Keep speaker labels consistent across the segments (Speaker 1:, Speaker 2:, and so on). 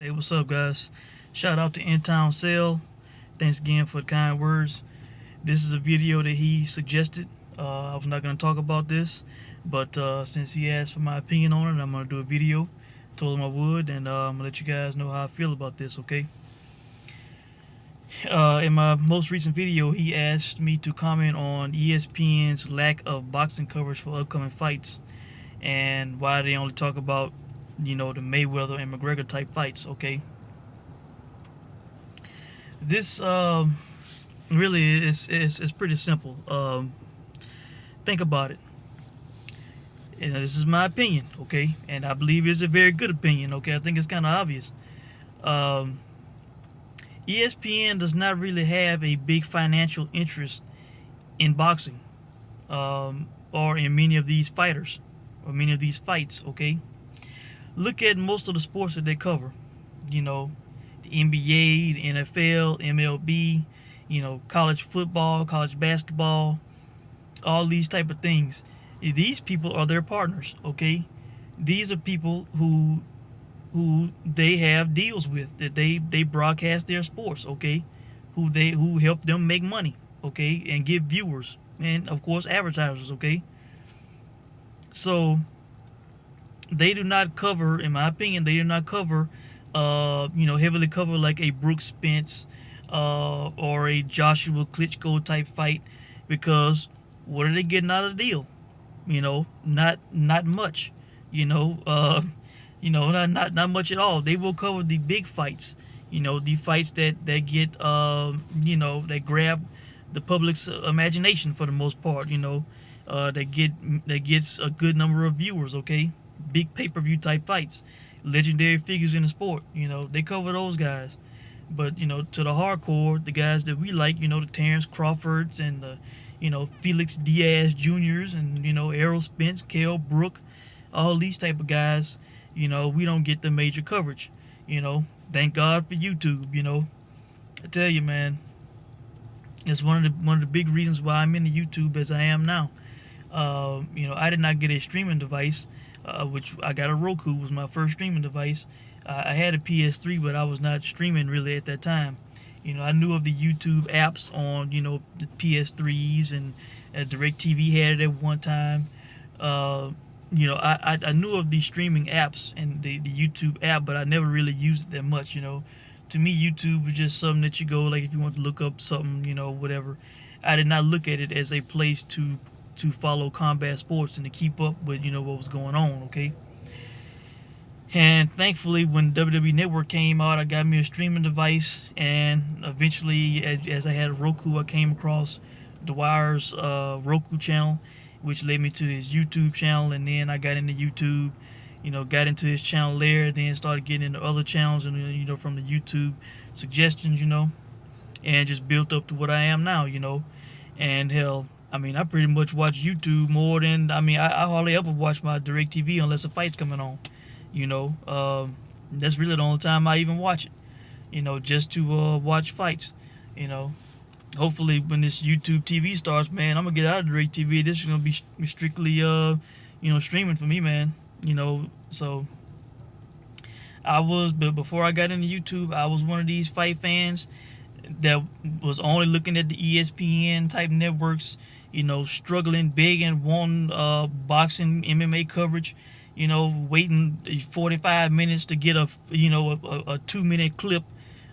Speaker 1: Hey, what's up, guys? Shout out to Intown Cell. Thanks again for the kind words. This is a video that he suggested. I was not going to talk about this, but since he asked for my opinion on it, I'm going to do a video. Told him I would, and I'm going to let you guys know how I feel about this, okay? In my most recent video, he asked me to comment on ESPN's lack of boxing coverage for upcoming fights and why they only talk about, the Mayweather and McGregor type fights, okay? This really is pretty simple. Think about it. And this is my opinion, okay? And I believe it's a very good opinion, okay? I think it's kind of obvious. Um, ESPN does not really have a big financial interest in boxing or in many of these fighters or many of these fights, okay? Look at most of the sports that they cover. The NBA, the NFL, MLB, college football, college basketball, all these type of things. These people are their partners, okay? These are people who they have deals with, that they broadcast their sports, okay? Who help them make money, okay, and give viewers and of course advertisers, okay? So they do not cover, in my opinion, they do not cover heavily cover like a Brooks Spence or a Joshua Klitschko type fight, because what are they getting out of the deal? Not much. Not much at all. They will cover the big fights. The fights that get that grab the public's imagination for the most part. That gets a good number of viewers. Okay, big pay-per-view type fights, legendary figures in the sport. They cover those guys. But to the hardcore, the guys that we like, the Terrence Crawfords and the Felix Diaz Juniors and Errol Spence, Kell Brook, all these type of guys, we don't get the major coverage. Thank God for YouTube. I tell you, man, it's one of the big reasons why I'm into YouTube as I am now. I did not get a streaming device, which I got a Roku, was my first streaming device. I had a PS3, but I was not streaming really at that time. I knew of the YouTube apps on, the PS3s, and DirecTV had it at one time. I knew of these streaming apps and the YouTube app, but I never really used it that much. To me, YouTube was just something that you go, like if you want to look up something, whatever. I did not look at it as a place to follow combat sports and to keep up with, what was going on, okay? And thankfully, when WWE Network came out, I got me a streaming device, and eventually, as I had a Roku, I came across Dwyer's Roku channel, which led me to his YouTube channel, and then I got into YouTube, got into his channel there, then started getting into other channels, and from the YouTube suggestions, and just built up to what I am now, and hell, I pretty much watch YouTube more than, I hardly ever watch my DirecTV unless a fight's coming on. That's really the only time I even watch it, just to watch fights. Hopefully when this YouTube TV starts, man, I'm gonna get out of DirecTV. This is gonna be strictly streaming for me, man. So but before I got into YouTube, I was one of these fight fans that was only looking at the ESPN type networks, struggling, begging, wanting boxing, MMA coverage, waiting 45 minutes to get a 2-minute clip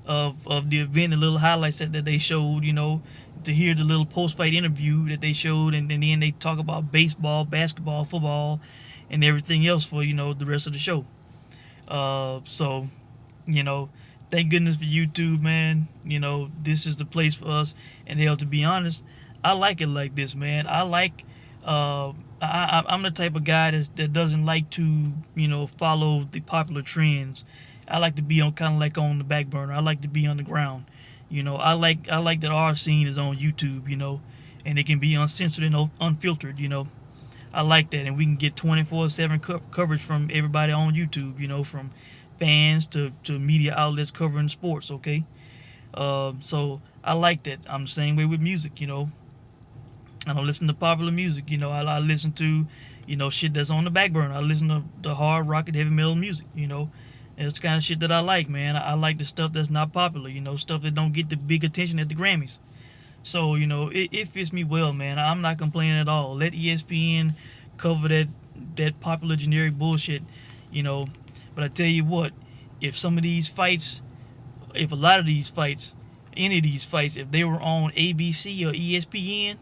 Speaker 1: of the event, the little highlights that they showed, to hear the little post-fight interview that they showed, and then they talk about baseball, basketball, football, and everything else for, the rest of the show. So, thank goodness for YouTube, man. This is the place for us. And hell, to be honest, I like it like this, man. I like, I'm the type of guy that doesn't like to, follow the popular trends. I like to be on the back burner. I like to be on the ground. I like that our scene is on YouTube, and it can be uncensored and unfiltered, I like that, and we can get 24/7 coverage from everybody on YouTube, from fans to media outlets covering sports, okay? So I like that. I'm the same way with music, I don't listen to popular music, I listen to, shit that's on the back burner. I listen to hard rock and heavy metal music, And it's the kind of shit that I like, man. I like the stuff that's not popular, stuff that don't get the big attention at the Grammys. So, it fits me well, man. I'm not complaining at all. Let ESPN cover that popular generic bullshit, you know. But I tell you what, if some of these fights, if a lot of these fights, any of these fights, if they were on ABC or ESPN,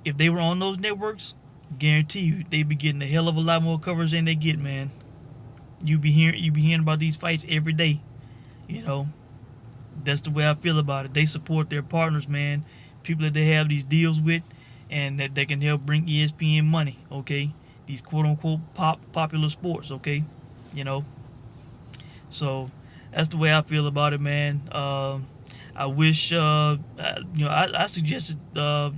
Speaker 1: if they were on those networks, guarantee you they'd be getting a hell of a lot more coverage than they get, man. You be hearing about these fights every day, you know. That's the way I feel about it. They support their partners, man. People that they have these deals with, and that they can help bring ESPN money. Okay, these quote unquote popular sports. Okay, you know. So that's the way I feel about it, man. I wish, I suggested, a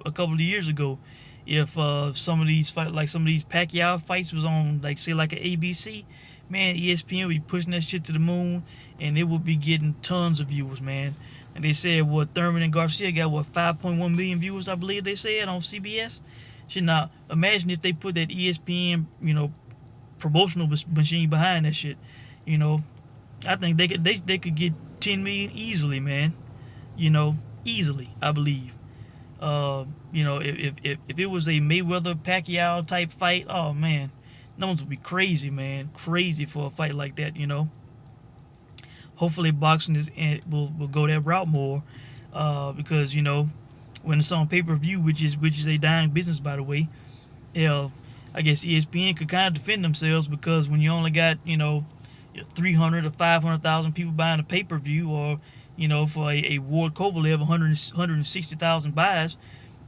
Speaker 1: couple of years ago, if some of these some of these Pacquiao fights was on, like, say, like an ABC, man, ESPN would be pushing that shit to the moon, and it would be getting tons of viewers, man. And they said Thurman and Garcia got 5.1 million viewers, I believe they said, on CBS. Shit, now imagine if they put that ESPN, promotional machine behind that shit. I think they could get 10 million easily, man. Easily, I believe. If it was a Mayweather Pacquiao type fight, oh man, numbers would be crazy, man. Crazy for a fight like that. Hopefully boxing will go that route more, because when it's on pay-per-view, which is a dying business, by the way. I guess ESPN could kind of defend themselves, because when you only got 300 or 500,000 people buying a pay-per-view, or for a Ward Kovalev 160,000 buys,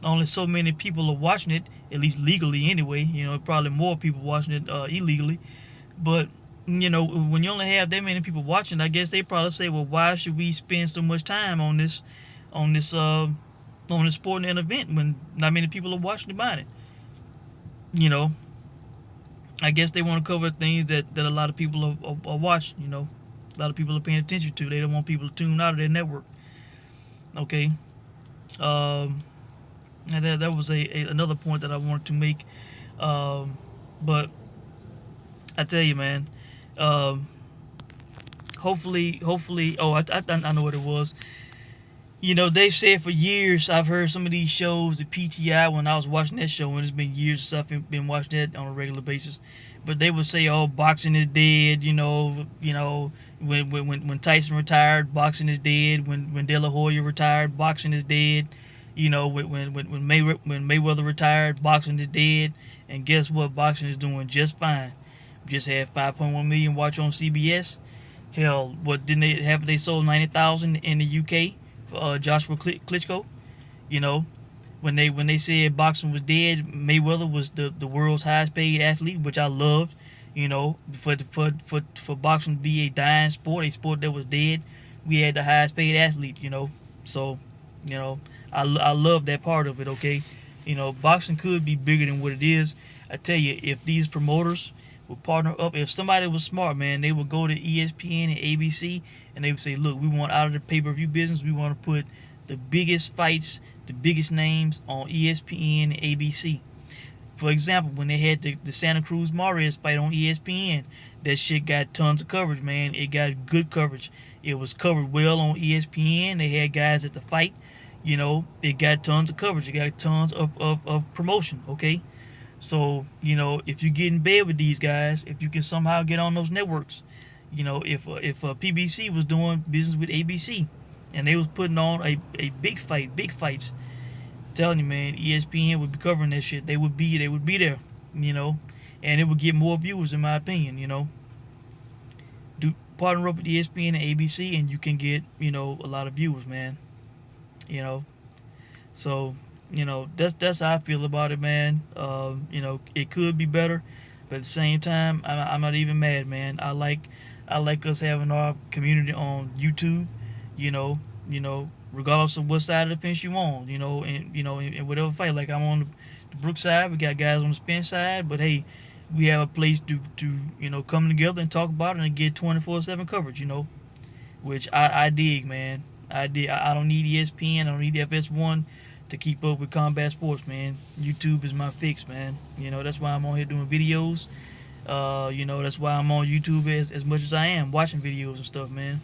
Speaker 1: only so many people are watching it, at least legally anyway. Probably more people watching it illegally. But when you only have that many people watching, I guess they probably say, well, why should we spend so much time on this sporting event when not many people are watching it, buying it? I guess they want to cover things that a lot of people are watching. A lot of people are paying attention to. They don't want people to tune out of their network. Okay. And that was another point that I wanted to make. But I tell you, man. Hopefully. Oh, I know what it was. They've said for years, I've heard some of these shows, the PTI, when I was watching that show, and it's been years since I've been watching that on a regular basis. But they would say, oh, boxing is dead, when Tyson retired, boxing is dead. When De La Hoya retired, boxing is dead. When Mayweather retired, boxing is dead. And guess what? Boxing is doing just fine. Just had 5.1 million watch on CBS. Hell, what didn't they have? They sold 90,000 in the UK for Joshua Klitschko. When they said boxing was dead, Mayweather was the world's highest paid athlete, which I loved. For boxing to be a dying sport, a sport that was dead, we had the highest paid athlete. So I love that part of it. Okay, boxing could be bigger than what it is. I tell you, if these promoters would partner up, if somebody was smart, man, they would go to ESPN and ABC, and they would say, look, we want out of the pay-per-view business, we want to put the biggest fights, the biggest names on ESPN and ABC. For example, when they had the Santa Cruz Mares fight on ESPN, that shit got tons of coverage, man. It got good coverage. It was covered well on ESPN. They had guys at the fight. It got tons of coverage. It got tons of promotion, okay? So, if you get in bed with these guys, if you can somehow get on those networks, if PBC was doing business with ABC and they was putting on a big fights, I'm telling you, man, ESPN would be covering that shit. They would be there, and it would get more viewers, in my opinion. Do partner up with ESPN and ABC, and you can get a lot of viewers, man. So that's how I feel about it, man. It could be better, but at the same time, I'm not even mad, man. I like us having our community on YouTube. Regardless of what side of the fence you on, and whatever fight. Like, I'm on the Brook side, we got guys on the Spence side, but hey, we have a place to come together and talk about it and get 24/7 coverage, which I dig, man. I don't need ESPN, I don't need FS1 to keep up with combat sports, man. YouTube is my fix, man. That's why I'm on here doing videos. That's why I'm on YouTube as much as I am, watching videos and stuff, man.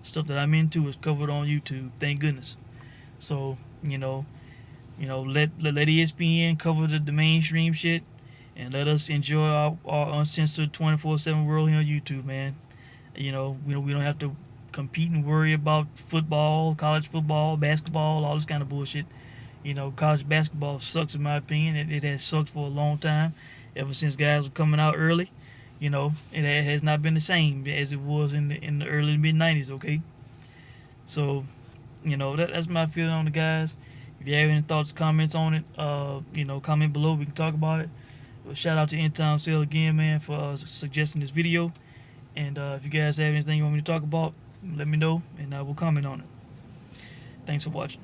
Speaker 1: Stuff that I'm into is covered on YouTube. Thank goodness. So let ESPN cover the mainstream shit, and let us enjoy our uncensored 24/7 world here on YouTube, man. We don't have to compete and worry about football, college football, basketball, all this kind of bullshit. College basketball sucks in my opinion. It has sucked for a long time, ever since guys were coming out early. It has not been the same as it was in the early mid '90s. Okay, so that's my feeling on the guys. If you have any thoughts, comments on it, comment below. We can talk about it. Shout out to Intown Cell again, man, for suggesting this video. And if you guys have anything you want me to talk about, let me know, and I will comment on it. Thanks for watching.